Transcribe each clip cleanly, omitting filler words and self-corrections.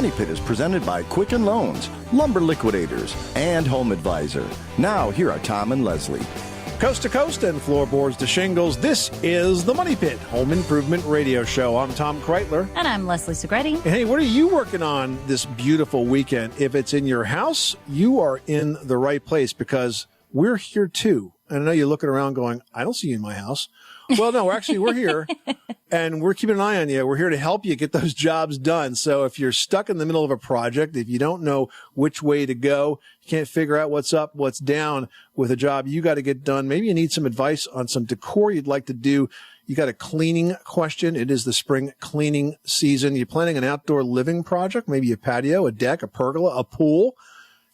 Money Pit is presented by Quicken Loans, Lumber Liquidators, and Home Advisor. Now, here are Tom and Leslie. Coast to coast and floorboards to shingles, this is the Money Pit Home Improvement Radio Show. I'm Tom Kreitler. And I'm Leslie Segretti. And hey, what are you working on this beautiful weekend? If it's in your house, you are in the right place because we're here too. And I know you're looking around going, I don't see you in my house. Well, no, we're here and we're keeping an eye on you. We're here to help you get those jobs done. So if you're stuck in the middle of a project, if you don't know which way to go, you can't figure out what's up, what's down with a job you got to get done. Maybe you need some advice on some decor you'd like to do. You got a cleaning question. It is the spring cleaning season. You're planning an outdoor living project, maybe a patio, a deck, a pergola, a pool.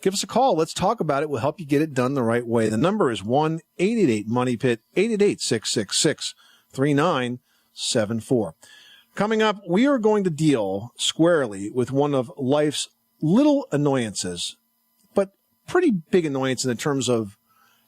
Give us a call. Let's talk about it. We'll help you get it done the right way. The number is 1-888-MONEY-PIT, 888-666-3974. Coming up, we are going to deal squarely with one of life's little annoyances, but pretty big annoyance in terms of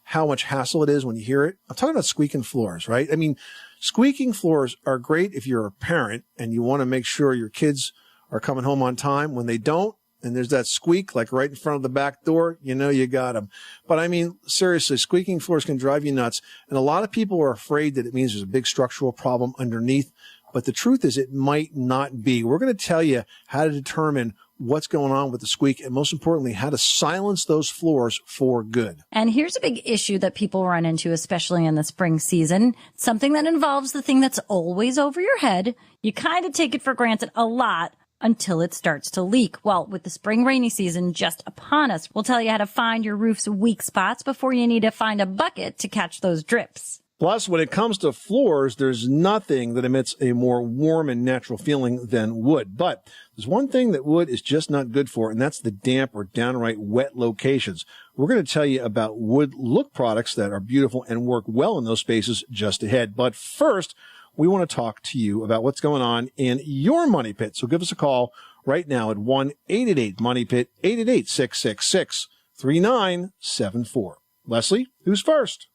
how much hassle it is when you hear it. I'm talking about squeaking floors, right? I mean, squeaking floors are great if you're a parent and you want to make sure your kids are coming home on time. When they don't, and there's that squeak like right in front of the back door, you know you got them. But I mean, seriously, squeaking floors can drive you nuts. And a lot of people are afraid that it means there's a big structural problem underneath. But the truth is it might not be. We're going to tell you how to determine what's going on with the squeak and most importantly, how to silence those floors for good. And here's a big issue that people run into, especially in the spring season. Something that involves the thing that's always over your head. You kind of take it for granted a lot until it starts to leak. Well, with the spring rainy season just upon us, we'll tell you how to find your roof's weak spots before you need to find a bucket to catch those drips. Plus, when it comes to floors, there's nothing that emits a more warm and natural feeling than wood. But there's one thing that wood is just not good for, and that's the damp or downright wet locations. We're going to tell you about wood look products that are beautiful and work well in those spaces just ahead. But first, we want to talk to you about what's going on in your money pit. So give us a call right now at 1-888-MONEY-PIT, 888-666-3974. Leslie, who's first?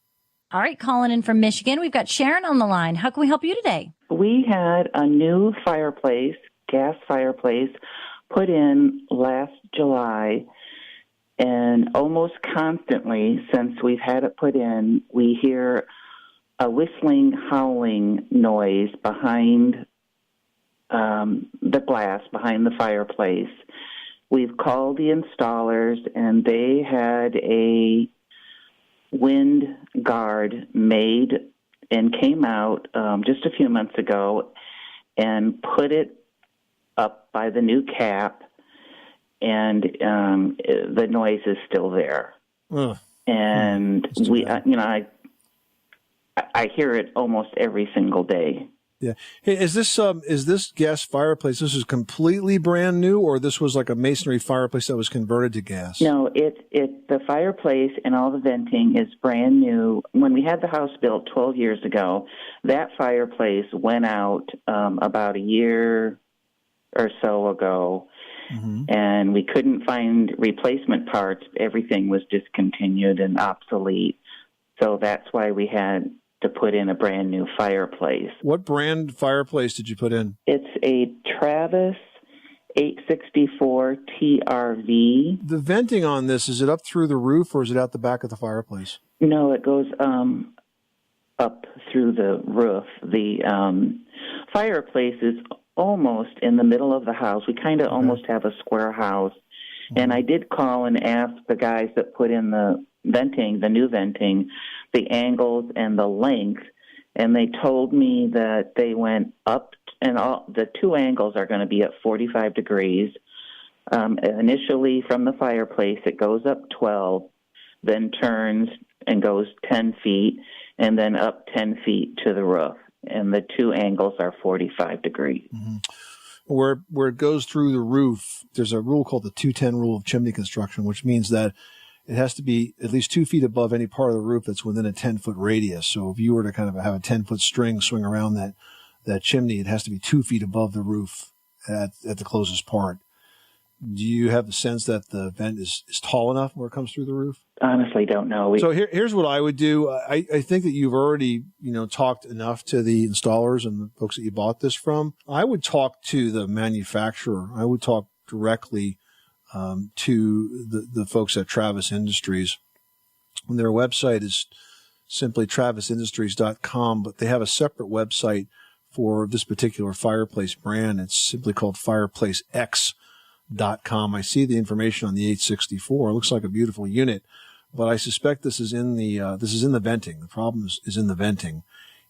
All right, calling in from Michigan. We've got Sharon on the line. How can we help you today? We had a new fireplace, gas fireplace, put in last July, and almost constantly since we've had it put in, we hear a whistling, howling noise behind the glass, behind the fireplace. We've called the installers, and they had a wind guard made and came out just a few months ago and put it up by the new cap, and the noise is still there. And I hear it almost every single day. Yeah. Hey, is this gas fireplace, this is completely brand new, or this was like a masonry fireplace that was converted to gas? No, the fireplace and all the venting is brand new. When we had the house built 12 years ago, that fireplace went out about a year or so ago, and we couldn't find replacement parts. Everything was discontinued and obsolete. So that's why we had to put in a brand new fireplace. What brand fireplace did you put in? It's a Travis 864 TRV. The venting on this, is it up through the roof or is it out the back of the fireplace? No, it goes up through the roof. The fireplace is almost in the middle of the house. We kind of almost have a square house. And I did call and ask the guys that put in the venting, the new venting, the angles and the length, and they told me that they went up, and all the two angles are going to be at 45 degrees. Initially from the fireplace, it goes up 12, then turns and goes 10 feet, and then up 10 feet to the roof. And the two angles are 45 degrees. Where it goes through the roof, there's a rule called the 210 rule of chimney construction, which means that it has to be at least 2 feet above any part of the roof that's within a 10-foot radius. So if you were to kind of have a 10-foot string swing around that chimney, it has to be 2 feet above the roof at the closest part. Do you have the sense that the vent is tall enough where it comes through the roof? Honestly, don't know. So here's what I would do. I think that you've already, talked enough to the installers and the folks that you bought this from. I would talk to the manufacturer. I would talk directly to the folks at Travis Industries. And their website is simply travisindustries.com, but they have a separate website for this particular Fireplace brand. It's simply called fireplacex.com. I see the information on the 864. It looks like a beautiful unit, but I suspect this is in the venting. The problem is in the venting,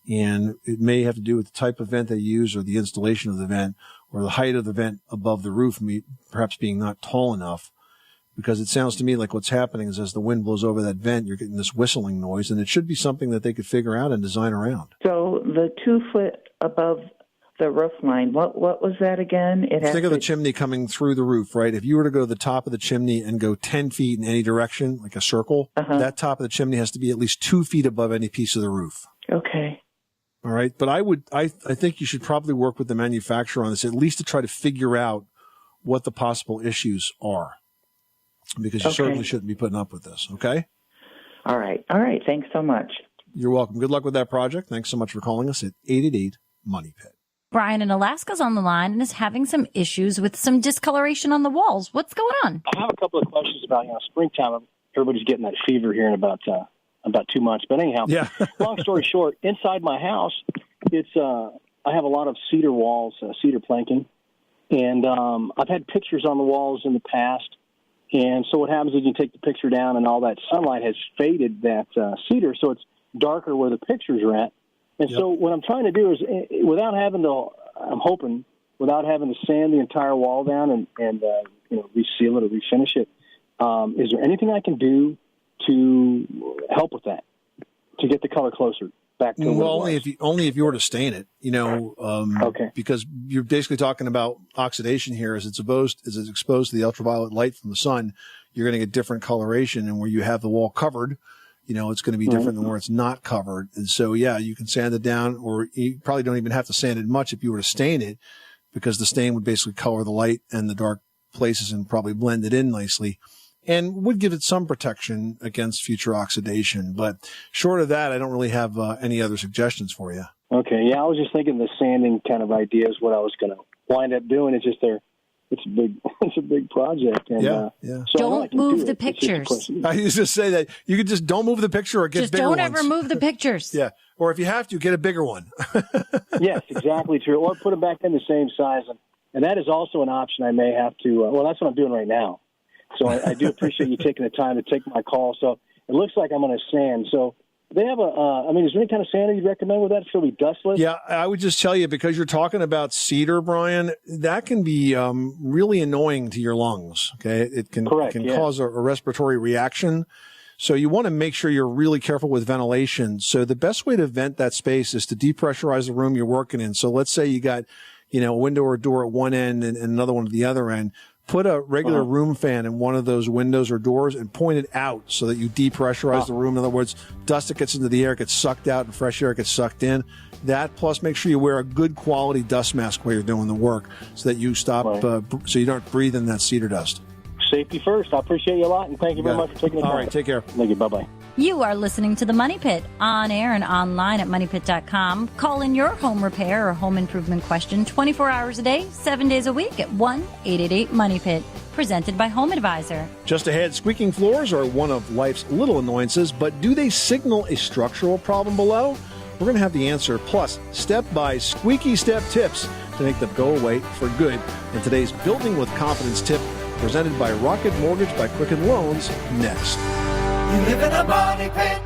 and it may have to do with the type of vent they use or the installation of the vent or the height of the vent above the roof, perhaps being not tall enough. Because it sounds to me like what's happening is as the wind blows over that vent, you're getting this whistling noise, and it should be something that they could figure out and design around. So the 2 foot above the roof line, what was that again? Think of the chimney coming through the roof, right? If you were to go to the top of the chimney and go 10 feet in any direction, like a circle, that top of the chimney has to be at least 2 feet above any piece of the roof. Okay. All right. But I think you should probably work with the manufacturer on this, at least to try to figure out what the possible issues are. Because you certainly shouldn't be putting up with this, okay? All right. Thanks so much. You're welcome. Good luck with that project. Thanks so much for calling us at 888-MONEY-PIT. Brian in Alaska's on the line and is having some issues with some discoloration on the walls. What's going on? I have a couple of questions about, springtime. Everybody's getting that fever here in about 2 months. But anyhow, long story short, inside my house, I have a lot of cedar walls, cedar planking. And I've had pictures on the walls in the past. And so what happens is you take the picture down and all that sunlight has faded that cedar, so it's darker where the pictures are at. And so what I'm trying to do is, without having to sand the entire wall down and reseal it or refinish it, is there anything I can do to help with that, to get the color closer back to only if you were to stain it, because you're basically talking about oxidation here. As it's exposed to the ultraviolet light from the sun, you're going to get different coloration, and where you have the wall covered, it's going to be different than where it's not covered. And so, you can sand it down, or you probably don't even have to sand it much if you were to stain it, because the stain would basically color the light and the dark places and probably blend it in nicely, and would give it some protection against future oxidation. But short of that, I don't really have any other suggestions for you. Okay, I was just thinking the sanding kind of idea is what I was going to wind up doing. It's just it's a big project. And, So don't move the pictures. I used to say that you could just don't move the picture or get bigger ones. Just don't ever move the pictures. Or if you have to, get a bigger one. Yes, exactly true. Or put them back in the same size. And that is also an option I may have to, that's what I'm doing right now. So I do appreciate you taking the time to take my call. So it looks like I'm going to sand. So they have is there any kind of sander you'd recommend with that? It's going to be dustless? Yeah, I would just tell you, because you're talking about cedar, Brian, that can be really annoying to your lungs. Okay, it can cause a respiratory reaction. So you want to make sure you're really careful with ventilation. So the best way to vent that space is to depressurize the room you're working in. So let's say you got, a window or door at one end and another one at the other end. Put a regular room fan in one of those windows or doors and point it out so that you depressurize the room. In other words, dust that gets into the air gets sucked out and fresh air gets sucked in. That, plus make sure you wear a good quality dust mask while you're doing the work so that you stop, so you don't breathe in that cedar dust. Safety first. I appreciate you a lot, and thank you very much for taking the time. All right, take care. Thank you. Bye-bye. You are listening to The Money Pit, on air and online at moneypit.com. Call in your home repair or home improvement question 24 hours a day, 7 days a week at 1-888-MONEY-PIT. Presented by Home Advisor. Just ahead, squeaking floors are one of life's little annoyances, but do they signal a structural problem below? We're going to have the answer, plus step-by squeaky step tips to make them go away for good. And today's Building with Confidence tip, presented by Rocket Mortgage by Quicken Loans, next. You live in a money pit.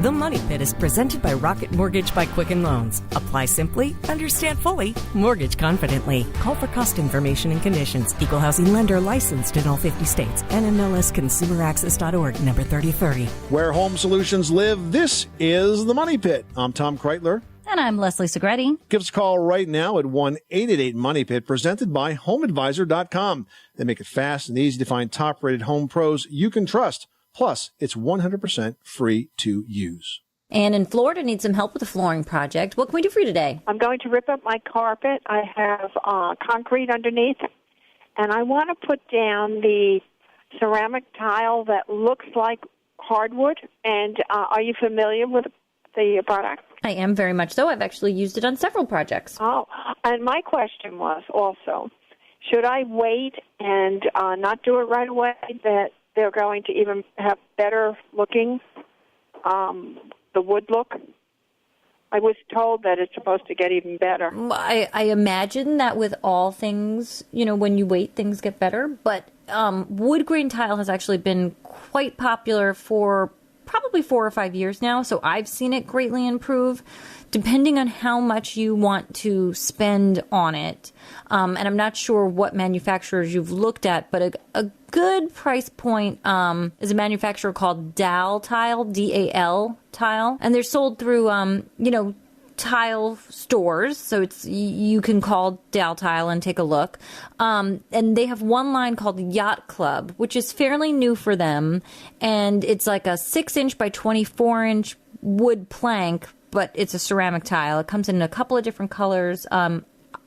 The Money Pit is presented by Rocket Mortgage by Quicken Loans. Apply simply, understand fully, mortgage confidently. Call for cost information and conditions. Equal housing lender licensed in all 50 states. NMLSconsumeraccess.org, number 3030. Where home solutions live, this is The Money Pit. I'm Tom Kreitler. And I'm Leslie Segretti. Give us a call right now at 1-888-MONEY-PIT, presented by HomeAdvisor.com. They make it fast and easy to find top-rated home pros you can trust. Plus, it's 100% free to use. Ann in Florida needs some help with a flooring project. What can we do for you today? I'm going to rip up my carpet. I have concrete underneath, and I want to put down the ceramic tile that looks like hardwood. And are you familiar with the product? I am very much so. I've actually used it on several projects. Oh, and my question was also, should I wait and not do it right away, that they're going to even have better looking, the wood look? I was told that it's supposed to get even better. I imagine that with all things, when you wait, things get better. But wood grain tile has actually been quite popular for probably 4 or 5 years now. So I've seen it greatly improve, depending on how much you want to spend on it. And I'm not sure what manufacturers you've looked at, but a good price point is a manufacturer called Dal Tile, D-A-L Tile. And they're sold through, tile stores. So you can call Dal Tile and take a look. And they have one line called Yacht Club, which is fairly new for them. And it's like a 6-inch by 24-inch wood plank, but it's a ceramic tile. It comes in a couple of different colors.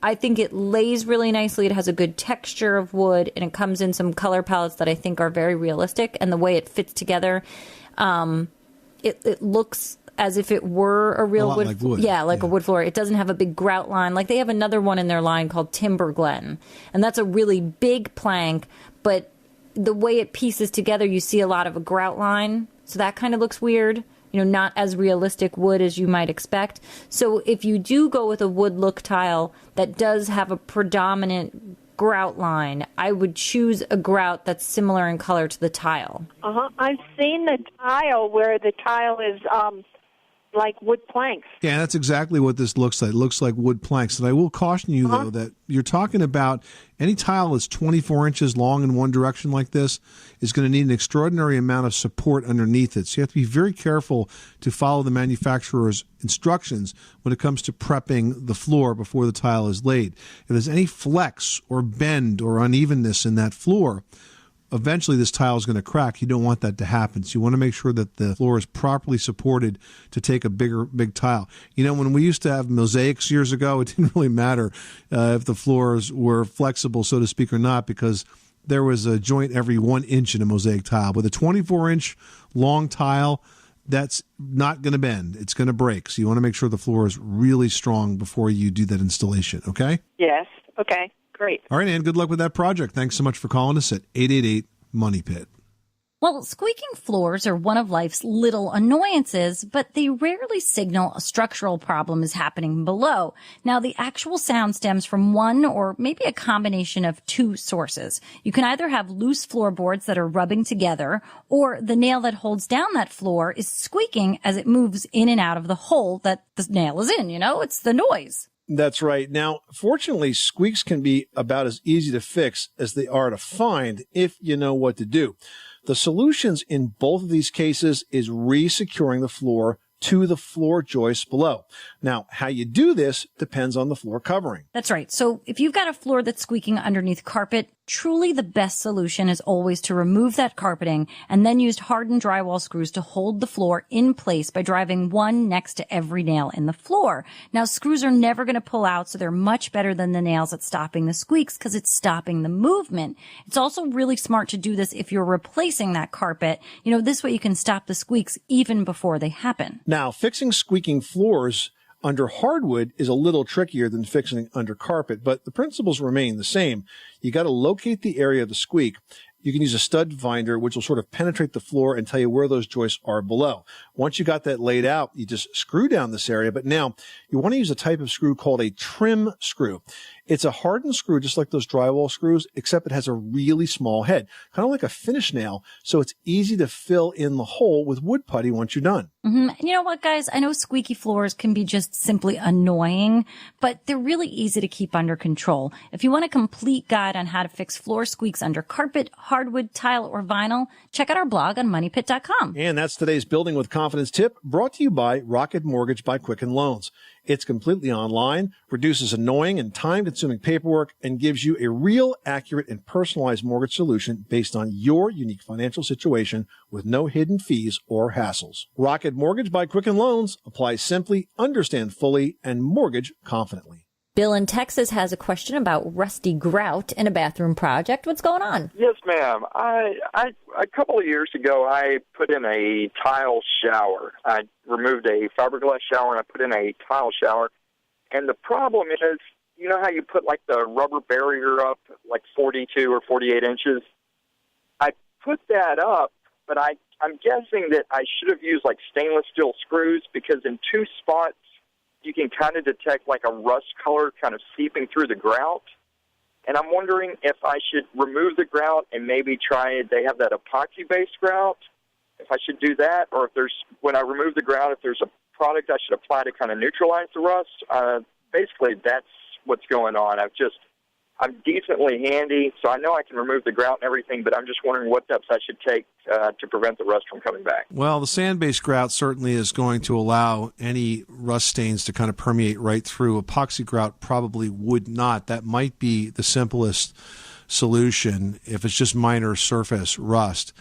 I think it lays really nicely. It has a good texture of wood, and it comes in some color palettes that I think are very realistic. And the way it fits together, it looks as if it were a real wood. Like wood. Yeah, like a wood floor. It doesn't have a big grout line. Like they have another one in their line called Timber Glen, and that's a really big plank, but the way it pieces together, you see a lot of a grout line. So that kind of looks weird. Not as realistic wood as you might expect. So if you do go with a wood look tile that does have a predominant grout line, I would choose a grout that's similar in color to the tile. I've seen the tile where the tile is like wood planks. Yeah, that's exactly what this looks like. It looks like wood planks. And I will caution you, though, that you're talking about any tile that's 24 inches long in one direction like this is going to need an extraordinary amount of support underneath it. So you have to be very careful to follow the manufacturer's instructions when it comes to prepping the floor before the tile is laid. If there's any flex or bend or unevenness in that floor, eventually this tile is going to crack. You don't want that to happen. So you want to make sure that the floor is properly supported to take a big tile. When we used to have mosaics years ago, it didn't really matter if the floors were flexible, so to speak, or not, because there was a joint every 1 inch in a mosaic tile. With a 24-inch long tile, that's not going to bend. It's going to break. So you want to make sure the floor is really strong before you do that installation, okay? Yes, okay. Great. All right, Ann, good luck with that project. Thanks so much for calling us at 888-MONEY-PIT. Well, squeaking floors are one of life's little annoyances, but they rarely signal a structural problem is happening below. Now, the actual sound stems from one or maybe a combination of two sources. You can either have loose floorboards that are rubbing together, or the nail that holds down that floor is squeaking as it moves in and out of the hole that the nail is in. It's the noise. That's right. Now, fortunately, squeaks can be about as easy to fix as they are to find if you know what to do. The solutions in both of these cases is re-securing the floor to the floor joists below. Now, how you do this depends on the floor covering. That's right. So if you've got a floor that's squeaking underneath carpet, truly the best solution is always to remove that carpeting and then use hardened drywall screws to hold the floor in place by driving one next to every nail in the floor. Now, screws are never going to pull out, so they're much better than the nails at stopping the squeaks because it's stopping the movement. It's also really smart to do this if you're replacing that carpet. This way you can stop the squeaks even before they happen. Now, fixing squeaking floors under hardwood is a little trickier than fixing under carpet, but the principles remain the same. You got to locate the area of the squeak. You can use a stud finder, which will sort of penetrate the floor and tell you where those joists are below. Once you got that laid out, you just screw down this area. But now you want to use a type of screw called a trim screw. It's a hardened screw, just like those drywall screws, except it has a really small head, kind of like a finish nail. So it's easy to fill in the hole with wood putty once you're done. Mm-hmm. You know what, guys? I know squeaky floors can be just simply annoying, but they're really easy to keep under control. If you want a complete guide on how to fix floor squeaks under carpet, hardwood, tile, or vinyl, check out our blog on MoneyPit.com. And that's today's Building with Confidence tip, brought to you by Rocket Mortgage by Quicken Loans. It's completely online, reduces annoying and time-consuming paperwork, and gives you a real, accurate, and personalized mortgage solution based on your unique financial situation with no hidden fees or hassles. Rocket Mortgage by Quicken Loans. Apply simply, understand fully, and mortgage confidently. Bill in Texas has a question about rusty grout in a bathroom project. What's going on? Yes, ma'am. I a couple of years ago, I put in a tile shower. I removed a fiberglass shower and I put in a tile shower. And the problem is, you know how you put like the rubber barrier up, like 42 or 48 inches? I put that up, but I'm guessing that I should have used like stainless steel screws, because in two spots, you can kind of detect like a rust color kind of seeping through the grout. And I'm wondering if I should remove the grout and maybe they have that epoxy-based grout, if I should do that, or when I remove the grout, if there's a product I should apply to kind of neutralize the rust. Basically, that's what's going on. I'm decently handy, so I know I can remove the grout and everything, but I'm just wondering what steps I should take to prevent the rust from coming back. Well, the sand-based grout certainly is going to allow any rust stains to kind of permeate right through. Epoxy grout probably would not. That might be the simplest solution if it's just minor surface rust.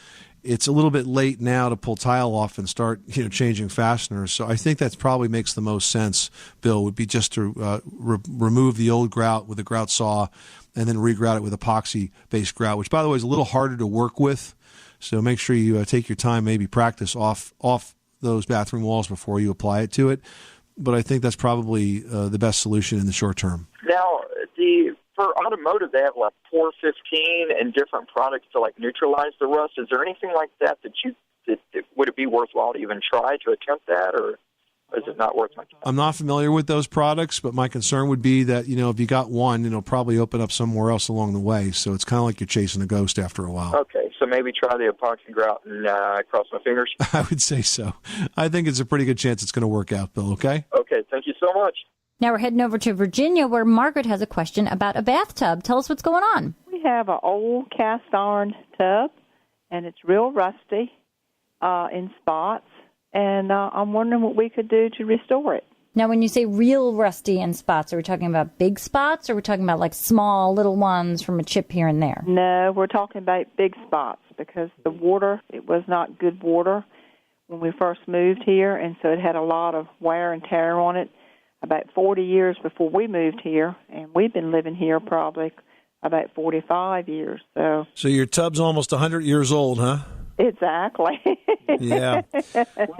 It's a little bit late now to pull tile off and start, changing fasteners. So I think that probably makes the most sense, Bill, would be just to remove the old grout with a grout saw and then regrout it with epoxy-based grout, which, by the way, is a little harder to work with. So make sure you take your time, maybe practice off those bathroom walls before you apply it to it. But I think that's probably the best solution in the short term. Now, for automotive, they have like 415 and different products to like neutralize the rust. Is there anything like that would it be worthwhile to even try to attempt that, or is it not worth my time? I'm not familiar with those products, but my concern would be that, if you got one, it'll probably open up somewhere else along the way. So it's kind of like you're chasing a ghost after a while. Okay, so maybe try the epoxy grout and cross my fingers. I would say so. I think it's a pretty good chance it's going to work out, Bill, okay? Okay, thank you so much. Now we're heading over to Virginia, where Margaret has a question about a bathtub. Tell us what's going on. We have an old cast iron tub, and it's real rusty in spots, and I'm wondering what we could do to restore it. Now, when you say real rusty in spots, are we talking about big spots, or are we talking about like small little ones from a chip here and there? No, we're talking about big spots, because the water, it was not good water when we first moved here, and so it had a lot of wear and tear on it. About 40 years before we moved here, and we've been living here probably about 45 years. So your tub's almost 100 years old, huh? Exactly. Yeah.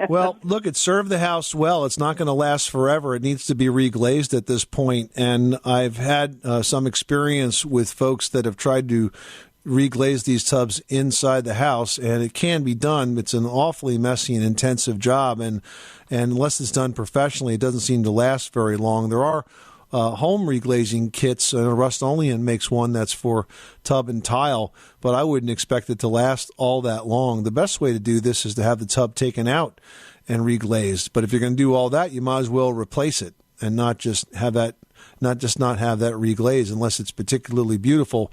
Well, look, it served the house well. It's not going to last forever. It needs to be reglazed at this point. And I've had some experience with folks that have tried to reglaze these tubs inside the house, and it can be done. It's an awfully messy and intensive job, and unless it's done professionally, it doesn't seem to last very long. There are home reglazing kits, and Rust-Oleum makes one that's for tub and tile, but I wouldn't expect it to last all that long. The best way to do this is to have the tub taken out and reglazed, but if you're going to do all that, you might as well replace it and not just have that reglazed unless it's particularly beautiful.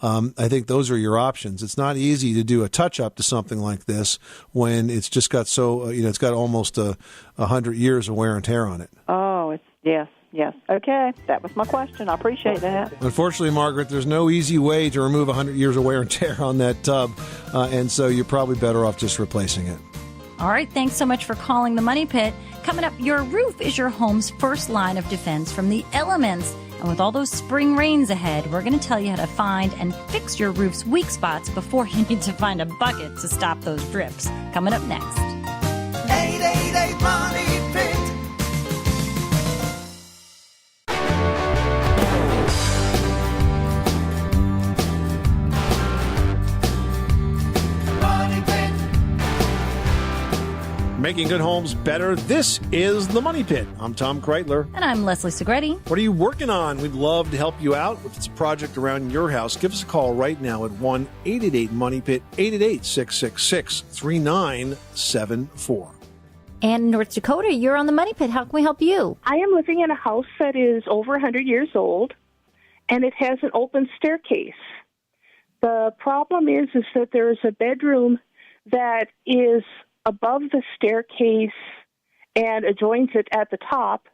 I think those are your options. It's not easy to do a touch-up to something like this when it's just got it's got almost 100 years of wear and tear on it. Oh, yes. Okay, that was my question. I appreciate that. Unfortunately, Margaret, there's no easy way to remove 100 years of wear and tear on that tub, and so you're probably better off just replacing it. All right, thanks so much for calling the Money Pit. Coming up, your roof is your home's first line of defense from the elements. And with all those spring rains ahead, we're going to tell you how to find and fix your roof's weak spots before you need to find a bucket to stop those drips. Coming up next. 888 Money Pit. Money Pit. Making good homes better. This is the Money Pit. I'm Tom Kreitler. And I'm Leslie Segretti. What are you working on? We'd love to help you out. If it's a project around your house, give us a call right now at 1-888-MONEY-PIT, 888-666-3974. And in North Dakota, you're on the Money Pit. How can we help you? I am living in a house that is over 100 years old, and it has an open staircase. The problem is that there is a bedroom that is above the staircase and adjoins it at the top,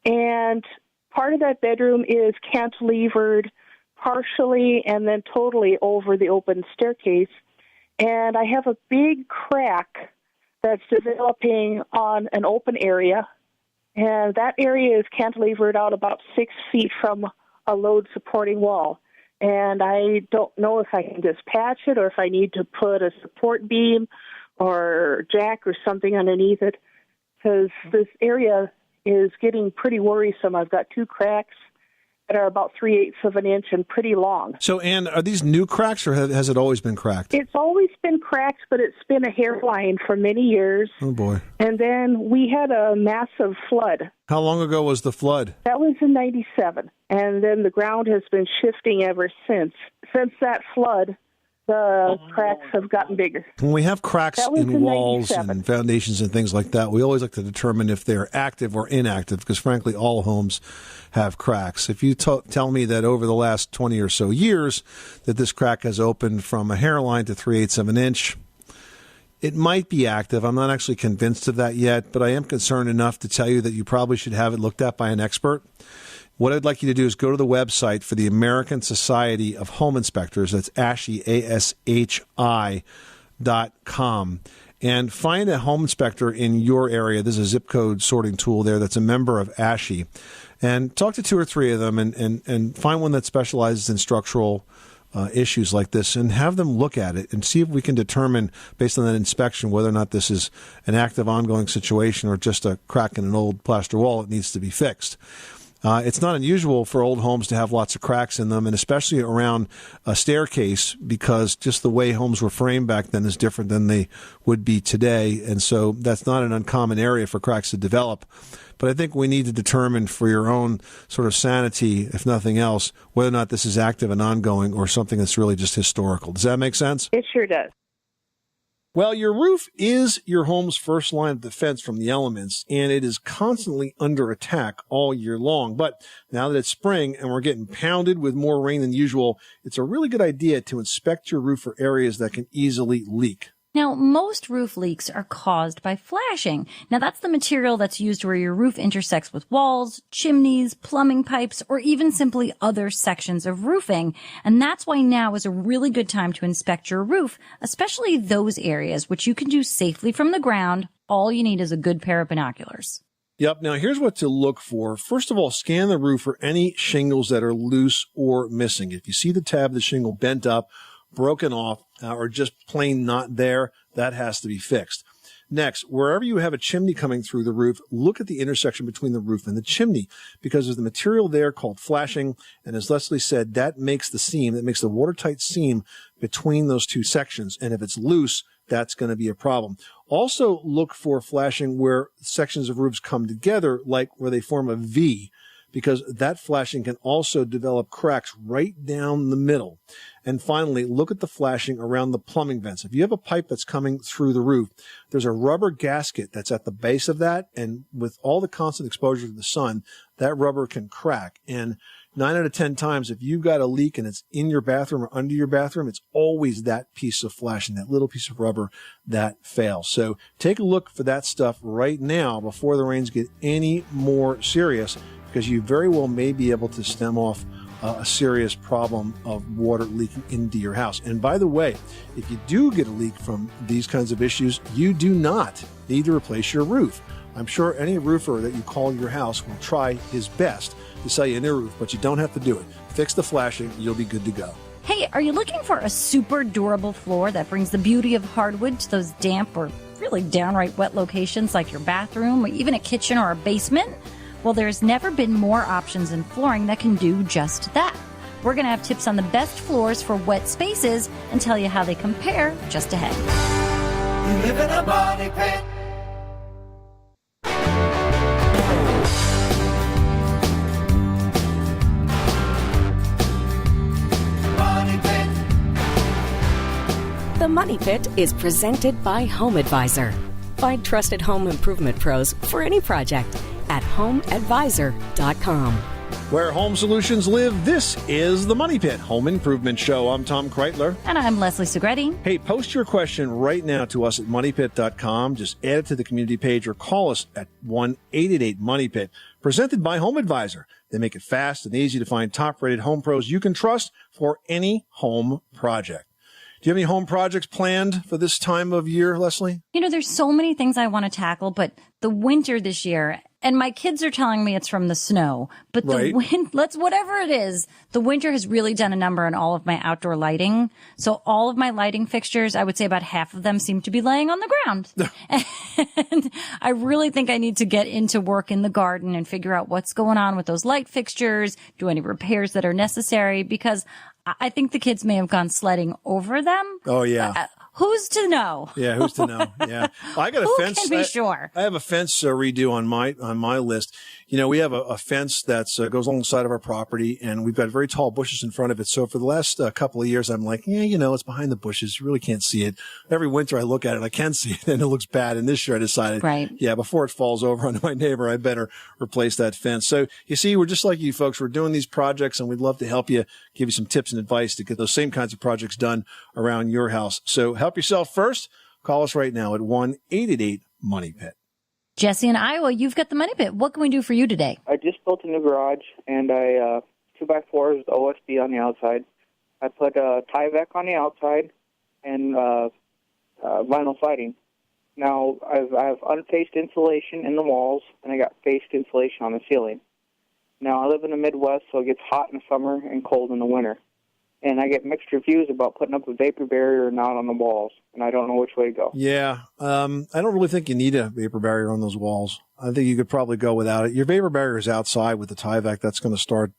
and part of that bedroom is cantilevered partially and then totally over the open staircase, and I have a big crack that's developing on an open area, and that area is cantilevered out about 6 feet from a load-supporting wall. And I don't know if I can just patch it or if I need to put a support beam or jack or something underneath it, because this area is getting pretty worrisome. I've got 2 cracks that are about 3/8 of an inch and pretty long. So, Ann, are these new cracks, or has it always been cracked? It's always been cracked, but it's been a hairline for many years. Oh, boy. And then we had a massive flood. How long ago was the flood? That was in 97. And then the ground has been shifting ever since. Since that flood, the cracks have gotten bigger. When we have cracks in walls 97. and foundations and things like that, we always like to determine if they're active or inactive, because frankly, all homes have cracks. If you tell me that over the last 20 or so years that this crack has opened from a hairline to 3/8 of an inch, it might be active. I'm not actually convinced of that yet, but I am concerned enough to tell you that you probably should have it looked at by an expert. What I'd like you to do is go to the website for the American Society of Home Inspectors. That's ASHI, ASHI.com. And find a home inspector in your area. There's a zip code sorting tool there that's a member of ASHI. And talk to 2 or 3 of them and find one that specializes in structural issues like this, and have them look at it and see if we can determine, based on that inspection, whether or not this is an active, ongoing situation or just a crack in an old plaster wall that needs to be fixed. It's not unusual for old homes to have lots of cracks in them, and especially around a staircase, because just the way homes were framed back then is different than they would be today. And so that's not an uncommon area for cracks to develop. But I think we need to determine for your own sort of sanity, if nothing else, whether or not this is active and ongoing or something that's really just historical. Does that make sense? It sure does. Well, your roof is your home's first line of defense from the elements, and it is constantly under attack all year long. But now that it's spring and we're getting pounded with more rain than usual, it's a really good idea to inspect your roof for areas that can easily leak. Now, most roof leaks are caused by flashing. Now, that's the material that's used where your roof intersects with walls, chimneys, plumbing pipes, or even simply other sections of roofing. And that's why now is a really good time to inspect your roof, especially those areas, which you can do safely from the ground. All you need is a good pair of binoculars. Yep. Now, here's what to look for. First of all, scan the roof for any shingles that are loose or missing. If you see the tab of the shingle bent up, broken off, or just plain not there, that has to be fixed. Next, wherever you have a chimney coming through the roof, look at the intersection between the roof and the chimney, because there's the material there called flashing, and as Leslie said, that makes the watertight seam between those 2 sections, and if it's loose, that's going to be a problem. Also, look for flashing where sections of roofs come together, like where they form a V, because that flashing can also develop cracks right down the middle. And finally, look at the flashing around the plumbing vents. If you have a pipe that's coming through the roof, there's a rubber gasket that's at the base of that, and with all the constant exposure to the sun, that rubber can crack. And 9 out of 10 times, if you've got a leak and it's in your bathroom or under your bathroom, it's always that piece of flashing, that little piece of rubber that fails. So take a look for that stuff right now before the rains get any more serious, because you very well may be able to stem off a serious problem of water leaking into your house. And by the way, if you do get a leak from these kinds of issues, you do not need to replace your roof. I'm sure any roofer that you call your house will try his best to sell you a new roof, but you don't have to do it. Fix the flashing, you'll be good to go. Hey, are you looking for a super durable floor that brings the beauty of hardwood to those damp or really downright wet locations like your bathroom or even a kitchen or a basement? Well, there's never been more options in flooring that can do just that. We're going to have tips on the best floors for wet spaces and tell you how they compare just ahead. You live in a money pit. Money pit. The Money Pit is presented by Home Advisor. Find trusted home improvement pros for any project at homeadvisor.com. Where home solutions live, this is the Money Pit Home Improvement Show. I'm Tom Kreitler. And I'm Leslie Segretti. Hey, post your question right now to us at moneypit.com. Just add it to the community page or call us at 1-888-MONEYPIT. Presented by Home Advisor. They make it fast and easy to find top-rated home pros you can trust for any home project. Do you have any home projects planned for this time of year, Leslie? You know, there's so many things I want to tackle, but the winter this year And my kids are telling me it's from the snow, but Right. whatever it is, the winter has really done a number on all of my outdoor lighting. So all of my lighting fixtures, I would say about half of them seem to be laying on the ground. And I really think I need to get into work in the garden and figure out what's going on with those light fixtures, do any repairs that are necessary, because I think the kids may have gone sledding over them. Oh, yeah. Who's to know? Yeah, who's to know? Yeah, well, I got a Who fence. can be sure? I have a fence redo on my list. You know, we have a fence that's goes along the side of our property, and we've got very tall bushes in front of it. So for the last couple of years, I'm like, yeah, you know, it's behind the bushes. You really can't see it. Every winter, I look at it, and I can see it, and it looks bad. And this year, I decided, right, yeah, before it falls over onto my neighbor, I better replace that fence. So you see, we're just like you folks. We're doing these projects, and we'd love to help you, give you some tips and advice to get those same kinds of projects done around your house. So help yourself first. Call us right now at 1-888-MONEY-PIT. Jesse in Iowa, you've got the Money Pit. What can we do for you today? I just built a new garage, and I 2x4s with OSB on the outside. I put Tyvek on the outside and vinyl siding. Now, I have unfaced insulation in the walls, and I got faced insulation on the ceiling. Now, I live in the Midwest, so it gets hot in the summer and cold in the winter. And I get mixed reviews about putting up a vapor barrier or not on the walls, and I don't know which way to go. Yeah, I don't really think you need a vapor barrier on those walls. I think you could probably go without it. Your vapor barrier is outside with the Tyvek. That's going to stop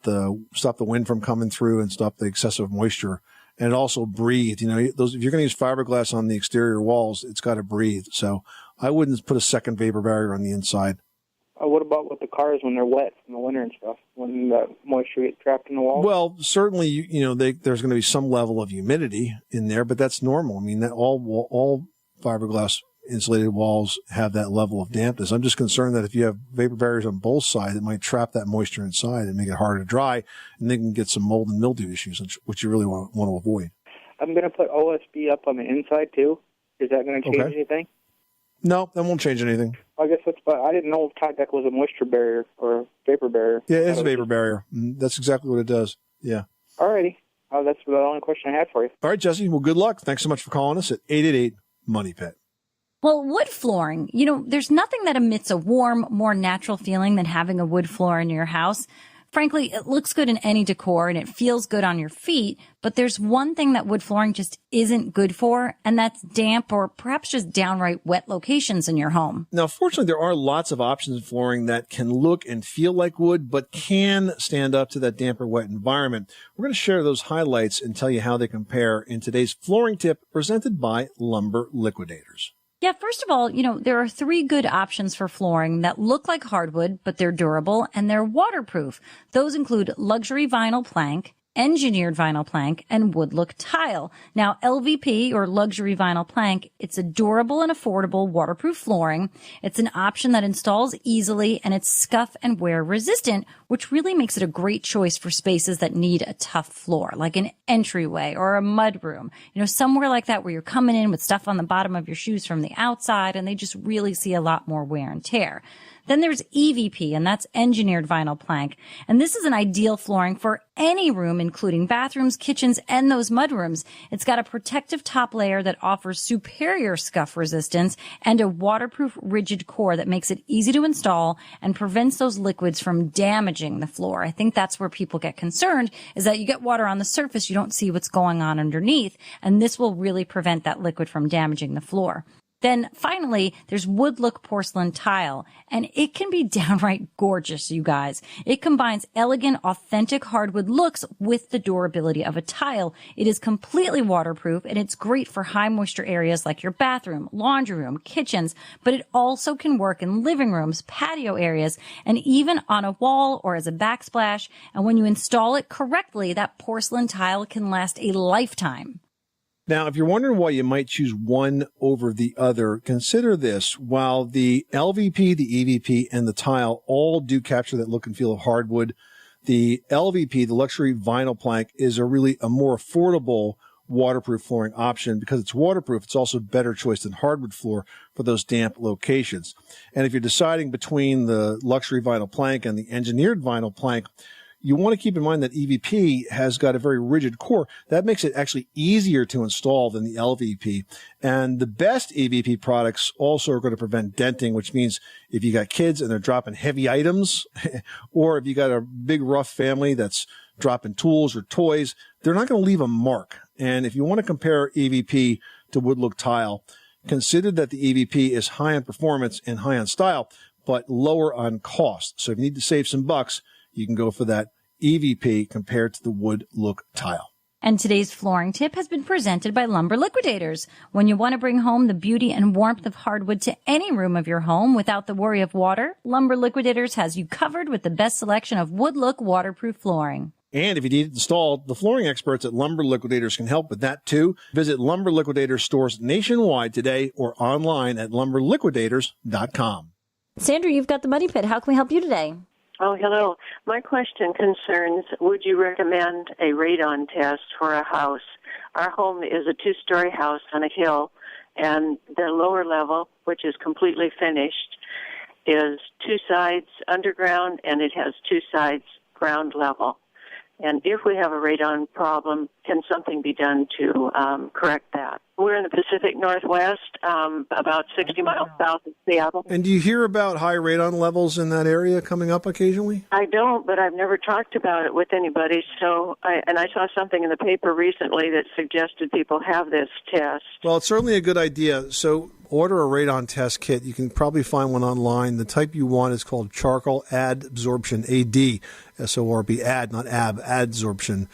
the wind from coming through and stop the excessive moisture. And it also breathe. You know, if you're going to use fiberglass on the exterior walls, it's got to breathe. So I wouldn't put a second vapor barrier on the inside. What about with the cars when they're wet in the winter and stuff, when the moisture gets trapped in the walls? Well, certainly, there's going to be some level of humidity in there, but that's normal. I mean, that all fiberglass insulated walls have that level of dampness. I'm just concerned that if you have vapor barriers on both sides, it might trap that moisture inside and make it harder to dry, and then you can get some mold and mildew issues, which you really want to avoid. I'm going to put OSB up on the inside, too. Is that going to change anything? No, that won't change anything. I guess I didn't know if Tyvek was a moisture barrier or a vapor barrier. Yeah, it's a vapor barrier. That's exactly what it does. Yeah. All righty. That's the only question I had for you. All right, Jesse. Well, good luck. Thanks so much for calling us at 888-MONEY-PIT. Well, wood flooring, there's nothing that emits a warm, more natural feeling than having a wood floor in your house. Frankly, it looks good in any decor and it feels good on your feet, but there's one thing that wood flooring just isn't good for, and that's damp or perhaps just downright wet locations in your home. Now, fortunately, there are lots of options in flooring that can look and feel like wood, but can stand up to that damp or wet environment. We're going to share those highlights and tell you how they compare in today's flooring tip presented by Lumber Liquidators. Yeah, first of all, there are 3 good options for flooring that look like hardwood, but they're durable and they're waterproof. Those include luxury vinyl plank, engineered vinyl plank, and wood look tile. Now, LVP, or luxury vinyl plank, it's a durable and affordable waterproof flooring. It's an option that installs easily, and it's scuff and wear resistant, which really makes it a great choice for spaces that need a tough floor, like an entryway or a mud room. Somewhere like that where you're coming in with stuff on the bottom of your shoes from the outside, and they just really see a lot more wear and tear. Then there's EVP, and that's engineered vinyl plank. And this is an ideal flooring for any room, including bathrooms, kitchens, and those mudrooms. It's got a protective top layer that offers superior scuff resistance and a waterproof rigid core that makes it easy to install and prevents those liquids from damaging the floor. I think that's where people get concerned, is that you get water on the surface, you don't see what's going on underneath, and this will really prevent that liquid from damaging the floor. Then finally, there's wood look porcelain tile, and it can be downright gorgeous, you guys. It combines elegant, authentic hardwood looks with the durability of a tile. It is completely waterproof, and it's great for high moisture areas like your bathroom, laundry room, kitchens, but it also can work in living rooms, patio areas, and even on a wall or as a backsplash. And when you install it correctly, that porcelain tile can last a lifetime. Now, if you're wondering why you might choose one over the other, consider this. While the LVP, the EVP, and the tile all do capture that look and feel of hardwood, the LVP, the luxury vinyl plank, is a more affordable waterproof flooring option. Because it's waterproof, it's also a better choice than hardwood floor for those damp locations. And if you're deciding between the luxury vinyl plank and the engineered vinyl plank, you want to keep in mind that EVP has got a very rigid core. That makes it actually easier to install than the LVP. And the best EVP products also are going to prevent denting, which means if you got kids and they're dropping heavy items, or if you got a big rough family that's dropping tools or toys, they're not going to leave a mark. And if you want to compare EVP to wood look tile, consider that the EVP is high on performance and high on style, but lower on cost. So if you need to save some bucks, you can go for that EVP compared to the wood look tile. And today's flooring tip has been presented by Lumber Liquidators. When you want to bring home the beauty and warmth of hardwood to any room of your home without the worry of water, Lumber Liquidators has you covered with the best selection of wood look waterproof flooring. And if you need it installed, the flooring experts at Lumber Liquidators can help with that too. Visit Lumber Liquidators stores nationwide today or online at lumberliquidators.com. Sandra, you've got the Money Pit. How can we help you today? Oh, hello. My question concerns, would you recommend a radon test for a house? Our home is a two-story house on a hill, and the lower level, which is completely finished, is two sides underground, and it has two sides ground level. And if we have a radon problem, can something be done to correct that? We're in the Pacific Northwest, about 60 miles south of Seattle. And do you hear about high radon levels in that area coming up occasionally? I don't, but I've never talked about it with anybody. So, I saw something in the paper recently that suggested people have this test. Well, it's certainly a good idea. So order a radon test kit. You can probably find one online. The type you want is called charcoal adsorption, AD, SORB, AD, not AB, adsorption.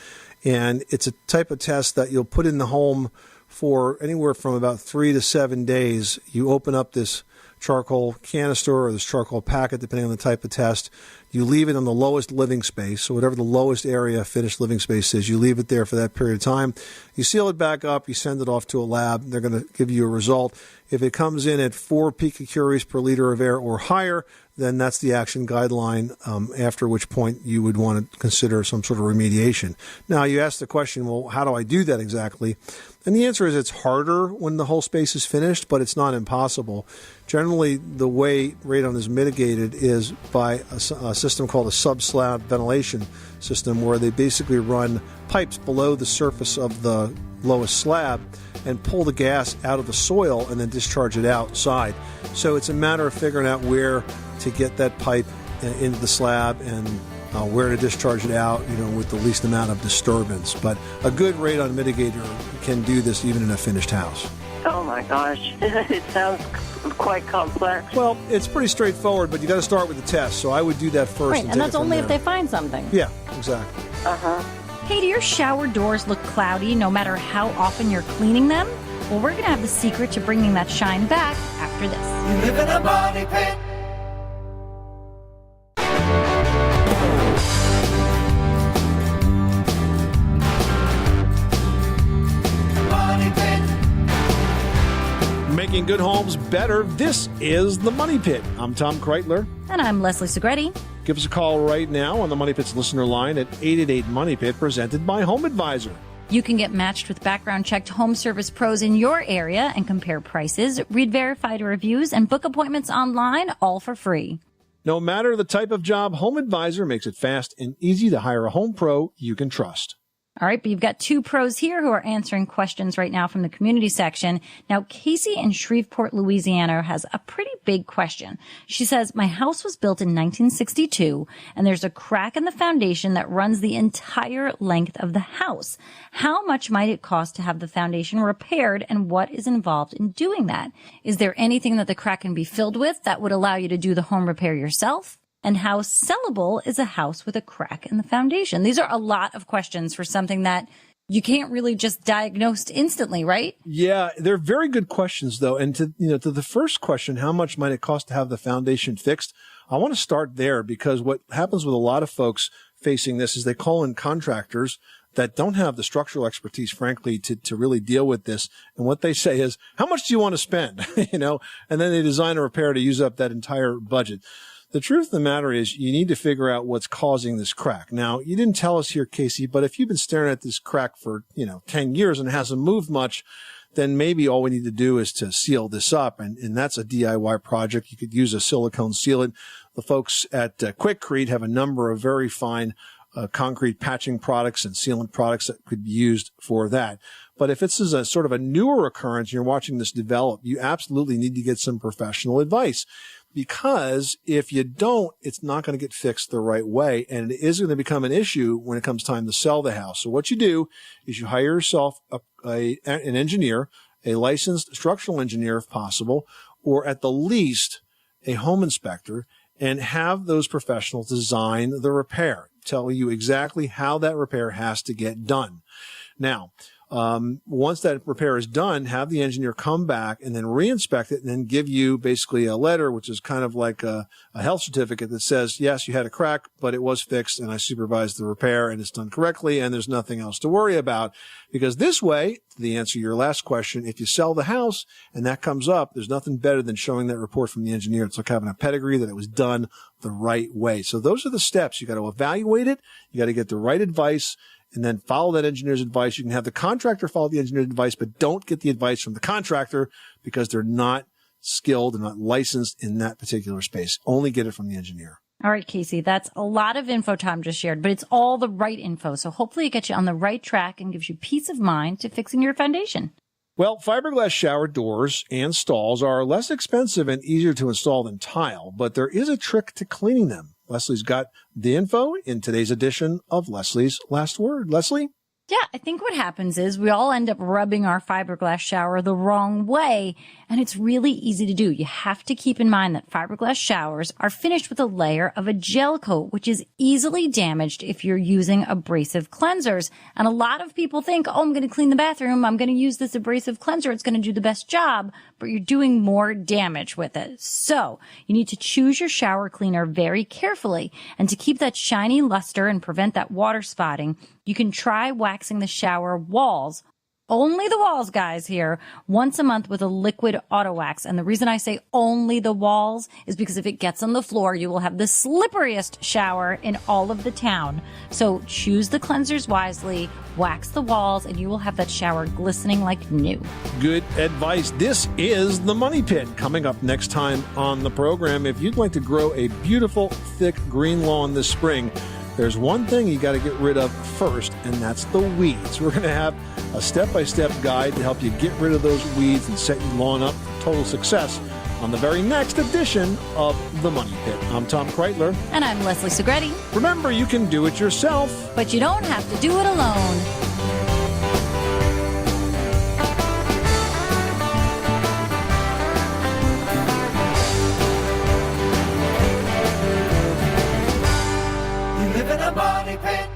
And it's a type of test that you'll put in the home for anywhere from about 3 to 7 days. You open up this charcoal canister or this charcoal packet, depending on the type of test. You leave it on the lowest living space, so whatever the lowest area finished living space is, you leave it there for that period of time. You seal it back up, you send it off to a lab. They're going to give you a result. If it comes in at 4 picocuries per liter of air or higher, then that's the action guideline, after which point you would want to consider some sort of remediation. Now, you ask the question, well, how do I do that exactly? And the answer is it's harder when the whole space is finished, but it's not impossible. Generally, the way radon is mitigated is by a system called a sub-slab ventilation system, where they basically run pipes below the surface of the lowest slab and pull the gas out of the soil and then discharge it outside. So it's a matter of figuring out where to get that pipe into the slab and where to discharge it out, with the least amount of disturbance. But a good radon mitigator can do this even in a finished house. Oh my gosh, it sounds quite complex. Well, it's pretty straightforward, but you got to start with the test. So I would do that first. Right, and that's only if they find something. Yeah, exactly. Hey, do your shower doors look cloudy no matter how often you're cleaning them? Well, we're going to have the secret to bringing that shine back after this. You live in a money pit. Money pit. Making good homes better. This is the Money Pit. I'm Tom Kreitler. And I'm Leslie Segretti. Give us a call right now on the Money Pit's listener line at 888-MONEY-PIT, presented by Home Advisor. You can get matched with background-checked home service pros in your area and compare prices, read verified reviews, and book appointments online, all for free. No matter the type of job, Home Advisor makes it fast and easy to hire a home pro you can trust. All right, but you've got two pros here who are answering questions right now from the community section. Now, Casey in Shreveport, Louisiana has a pretty big question. She says, my house was built in 1962, and there's a crack in the foundation that runs the entire length of the house. How much might it cost to have the foundation repaired, and what is involved in doing that? Is there anything that the crack can be filled with that would allow you to do the home repair yourself? And how sellable is a house with a crack in the foundation? These are a lot of questions for something that you can't really just diagnose instantly, right? Yeah, they're very good questions, though. And to the first question, how much might it cost to have the foundation fixed? I want to start there, because what happens with a lot of folks facing this is they call in contractors that don't have the structural expertise, frankly, to really deal with this. And what they say is, how much do you want to spend? And then they design a repair to use up that entire budget. The truth of the matter is you need to figure out what's causing this crack. Now, you didn't tell us here, Casey, but if you've been staring at this crack for, 10 years and it hasn't moved much, then maybe all we need to do is to seal this up. And that's a DIY project. You could use a silicone sealant. The folks at Quickcrete have a number of very fine concrete patching products and sealant products that could be used for that. But if this is a sort of a newer occurrence and you're watching this develop, you absolutely need to get some professional advice. Because if you don't, it's not going to get fixed the right way, and it is going to become an issue when it comes time to sell the house. So what you do is you hire yourself an engineer, a licensed structural engineer if possible, or at the least a home inspector, and have those professionals design the repair, tell you exactly how that repair has to get done. Now, once that repair is done, have the engineer come back and then re-inspect it and then give you basically a letter, which is kind of like a health certificate that says, yes, you had a crack, but it was fixed and I supervised the repair and it's done correctly and there's nothing else to worry about. Because this way, the answer to your last question, if you sell the house and that comes up, there's nothing better than showing that report from the engineer. It's like having a pedigree that it was done the right way. So those are the steps. You got to evaluate it. You got to get the right advice. And then follow that engineer's advice. You can have the contractor follow the engineer's advice, but don't get the advice from the contractor because they're not skilled, they're not licensed in that particular space. Only get it from the engineer. All right, Casey, that's a lot of info Tom just shared, but it's all the right info. So hopefully it gets you on the right track and gives you peace of mind to fixing your foundation. Well, fiberglass shower doors and stalls are less expensive and easier to install than tile, but there is a trick to cleaning them. Leslie's got the info in today's edition of Leslie's Last Word. Leslie? Yeah, I think what happens is we all end up rubbing our fiberglass shower the wrong way, and it's really easy to do. You have to keep in mind that fiberglass showers are finished with a layer of a gel coat, which is easily damaged if you're using abrasive cleansers. And a lot of people think, oh, I'm going to clean the bathroom, I'm going to use this abrasive cleanser, it's going to do the best job, but you're doing more damage with it. So you need to choose your shower cleaner very carefully, and to keep that shiny luster and prevent that water spotting, you can try waxing the shower walls, only the walls, guys, here, once a month with a liquid auto wax. And the reason I say only the walls is because if it gets on the floor, you will have the slipperiest shower in all of the town. So choose the cleansers wisely, wax the walls, and you will have that shower glistening like new. Good advice. This is the Money Pit. Coming up next time on the program, if you'd like to grow a beautiful, thick green lawn this spring, there's one thing you got to get rid of first, and that's the weeds. We're going to have a step-by-step guide to help you get rid of those weeds and set your lawn up for total success on the very next edition of The Money Pit. I'm Tom Kreitler. And I'm Leslie Segretti. Remember, you can do it yourself, but you don't have to do it alone. Money pit.